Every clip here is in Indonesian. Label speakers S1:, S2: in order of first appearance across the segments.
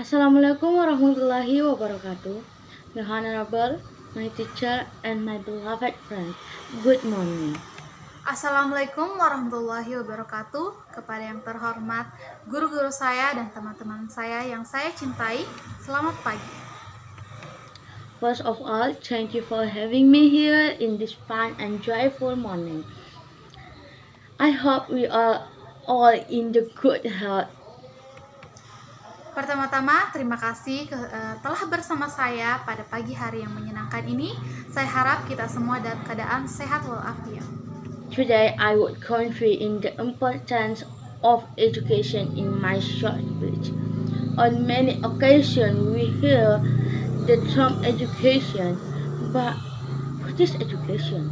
S1: Assalamualaikum warahmatullahi wabarakatuh. My honorable, my teacher, and my beloved friend. Good morning.
S2: Assalamualaikum warahmatullahi wabarakatuh. Kepada yang terhormat guru-guru saya dan teman-teman saya yang saya cintai, selamat pagi.
S1: First of all, thank you for having me here in this fun and joyful morning. I hope we are all in the good health.
S2: Pertama-tama, terima kasih telah bersama saya pada pagi hari yang menyenangkan ini. Saya harap kita semua dalam keadaan sehat walafiat.
S1: Today, I would convey in the importance of education in my short speech. On many occasions, we hear the term education, but what is education?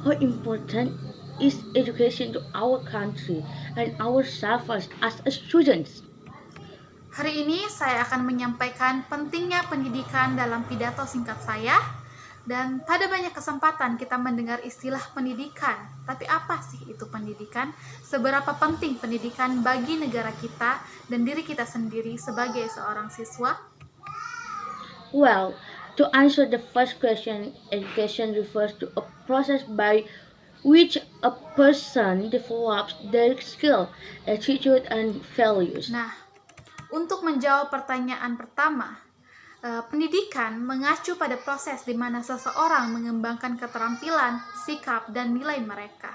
S1: How important is education to our country and ourselves as students?
S2: Hari ini saya akan menyampaikan pentingnya pendidikan dalam pidato singkat saya. Dan pada banyak kesempatan kita mendengar istilah pendidikan. Tapi apa sih itu pendidikan? Seberapa penting pendidikan bagi negara kita dan diri kita sendiri sebagai seorang siswa?
S1: Well, to answer the first question, education refers to a process by which a person develops their skill, attitude, and values.
S2: Nah, untuk menjawab pertanyaan pertama, pendidikan mengacu pada proses di mana seseorang mengembangkan keterampilan, sikap, dan nilai mereka.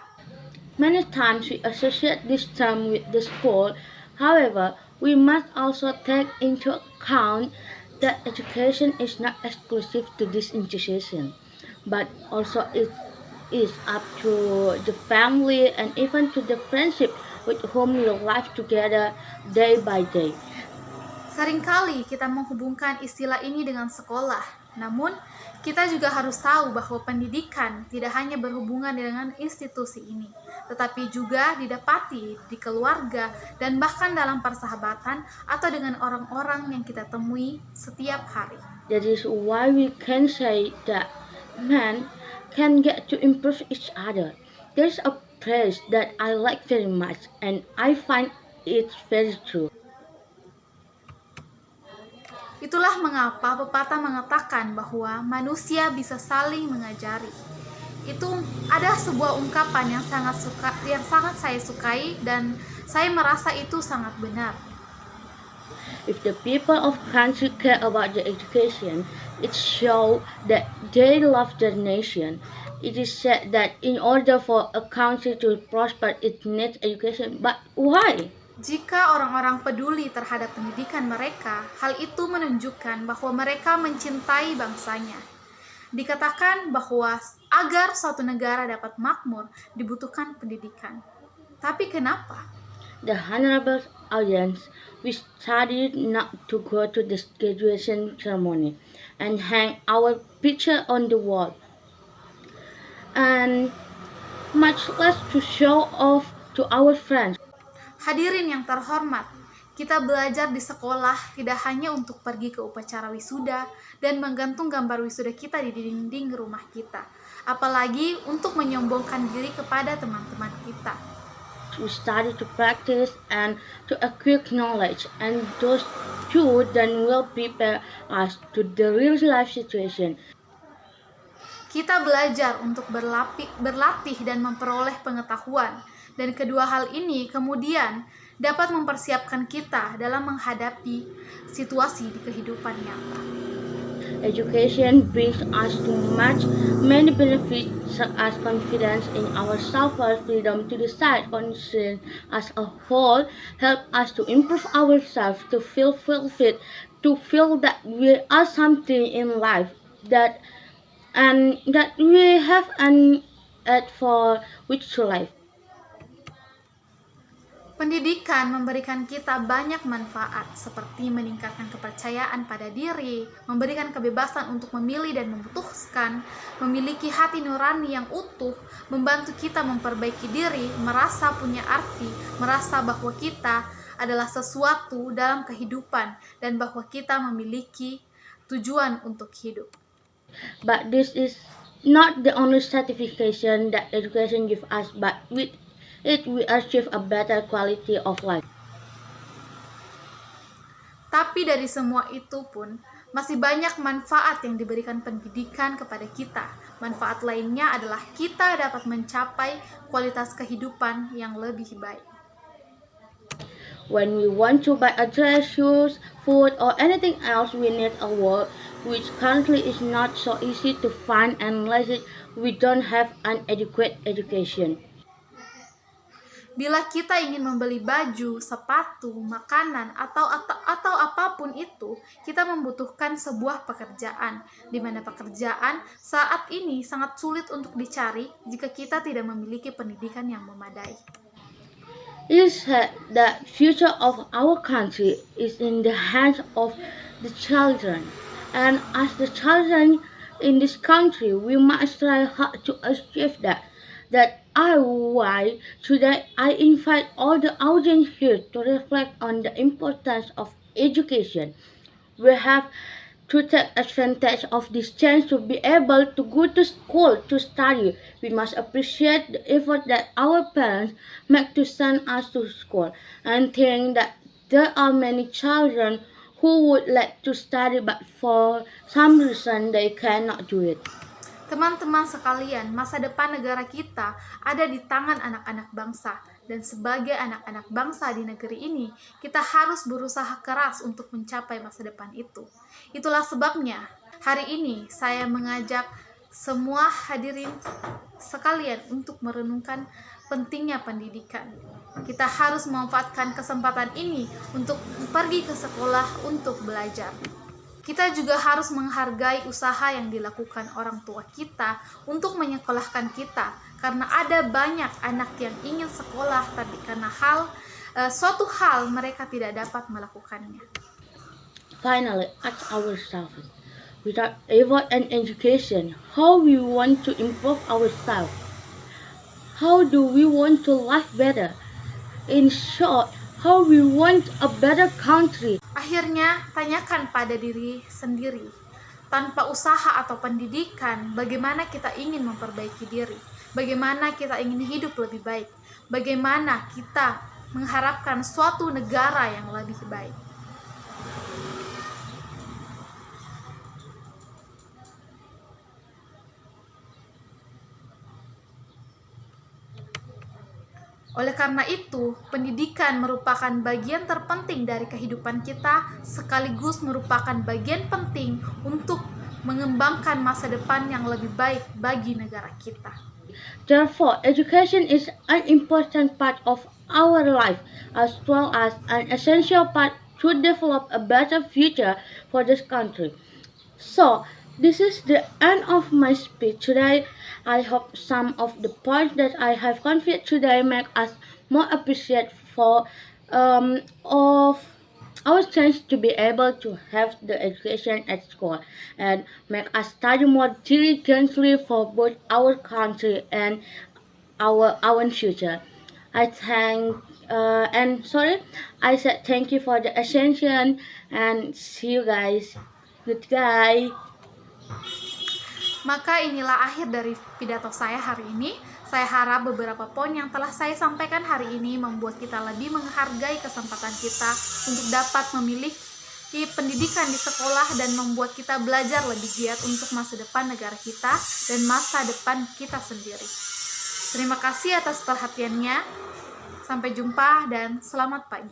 S1: Many times we associate this term with the school. However, we must also take into account that education is not exclusive to this institution, but also it is up to the family and even to the friendship with whom you live together day by day.
S2: Seringkali kita menghubungkan istilah ini dengan sekolah, namun kita juga harus tahu bahwa pendidikan tidak hanya berhubungan dengan institusi ini, tetapi juga didapati di keluarga dan bahkan dalam persahabatan atau dengan orang-orang yang kita temui setiap hari.
S1: That is why we can say that men can get to improve each other. There's a phrase that I like very much and I find it very true.
S2: Itulah mengapa pepatah mengatakan bahwa manusia bisa saling mengajari. Itu ada sebuah ungkapan yang sangat saya sukai dan saya merasa itu sangat benar.
S1: If the people of country care about their education, it shows that they love their nation. It is said that in order for a country to prosper, it needs education. But why?
S2: Jika orang-orang peduli terhadap pendidikan mereka, hal itu menunjukkan bahwa mereka mencintai bangsanya. Dikatakan bahwa agar suatu negara dapat makmur, dibutuhkan pendidikan. Tapi kenapa?
S1: The honorable audience, we studied not to go to the graduation ceremony and hang our picture on the wall, and much less to show off to our friends.
S2: Hadirin yang terhormat, kita belajar di sekolah tidak hanya untuk pergi ke upacara wisuda dan menggantung gambar wisuda kita di dinding rumah kita, apalagi untuk menyombongkan diri kepada teman-teman kita.
S1: We study to practice and to acquire knowledge, and those two then will prepare us to the real life situation.
S2: Kita belajar untuk berlatih dan memperoleh pengetahuan, dan kedua hal ini kemudian dapat mempersiapkan kita dalam menghadapi situasi di kehidupan nyata.
S1: Education brings us to many benefits such as confidence in ourselves, freedom to decide, conscience as a whole, help us to improve ourselves, to feel fulfilled, to feel that we are something in life, that we have an add for which to life.
S2: Pendidikan memberikan kita banyak manfaat, seperti meningkatkan kepercayaan pada diri, memberikan kebebasan untuk memilih dan memutuskan, memiliki hati nurani yang utuh, membantu kita memperbaiki diri, merasa punya arti, merasa bahwa kita adalah sesuatu dalam kehidupan, dan bahwa kita memiliki tujuan untuk hidup.
S1: But this is not the only certification that education gives us, but with it we achieve a better quality of life.
S2: Tapi dari semua itu pun, masih banyak manfaat yang diberikan pendidikan kepada kita. Manfaat lainnya adalah kita dapat mencapai kualitas kehidupan yang lebih baik.
S1: When we want to buy a dress, shoes, food, or anything else, we need a work, which currently is not so easy to find unless we don't have an adequate education.
S2: Bila kita ingin membeli baju, sepatu, makanan, atau apapun itu, kita membutuhkan sebuah pekerjaan, di mana pekerjaan saat ini sangat sulit untuk dicari jika kita tidak memiliki pendidikan yang memadai.
S1: It is said that future of our country is in the hands of the children, and as the children in this country, we must try hard to achieve that. That I why today I invite all the audience here to reflect on the importance of education. We have to take advantage of this chance to be able to go to school to study. We must appreciate the effort that our parents make to send us to school and think that there are many children who would like to study but for some reason they cannot do it.
S2: Teman-teman sekalian, masa depan negara kita ada di tangan anak-anak bangsa. Dan sebagai anak-anak bangsa di negeri ini, kita harus berusaha keras untuk mencapai masa depan itu. Itulah sebabnya, hari ini saya mengajak semua hadirin sekalian untuk merenungkan pentingnya pendidikan. Kita harus memanfaatkan kesempatan ini untuk pergi ke sekolah untuk belajar. Kita juga harus menghargai usaha yang dilakukan orang tua kita untuk menyekolahkan kita, karena ada banyak anak yang ingin sekolah tapi karena suatu hal mereka tidak dapat melakukannya.
S1: Finally, ask ourselves, without effort and education, how we want to improve ourselves? How do we want to live better? In short, how we want a better country.
S2: Akhirnya, tanyakan pada diri sendiri, tanpa usaha atau pendidikan, bagaimana kita ingin memperbaiki diri, bagaimana kita ingin hidup lebih baik, bagaimana kita mengharapkan suatu negara yang lebih baik. Oleh karena itu, pendidikan merupakan bagian terpenting dari kehidupan kita, sekaligus merupakan bagian penting untuk mengembangkan masa depan yang lebih baik bagi negara kita.
S1: Therefore, education is an important part of our life as well as an essential part to develop a better future for this country. So, this is the end of my speech today. I hope some of the points that I have conveyed today make us more appreciate of our chance to be able to have the education at school and make us study more diligently for both our country and our future. I said thank you for the attention and see you guys. Goodbye.
S2: Maka inilah akhir dari pidato saya hari ini. Saya harap beberapa poin yang telah saya sampaikan hari ini membuat kita lebih menghargai kesempatan kita untuk dapat memiliki pendidikan di sekolah dan membuat kita belajar lebih giat untuk masa depan negara kita dan masa depan kita sendiri. Terima kasih atas perhatiannya. Sampai jumpa dan selamat pagi.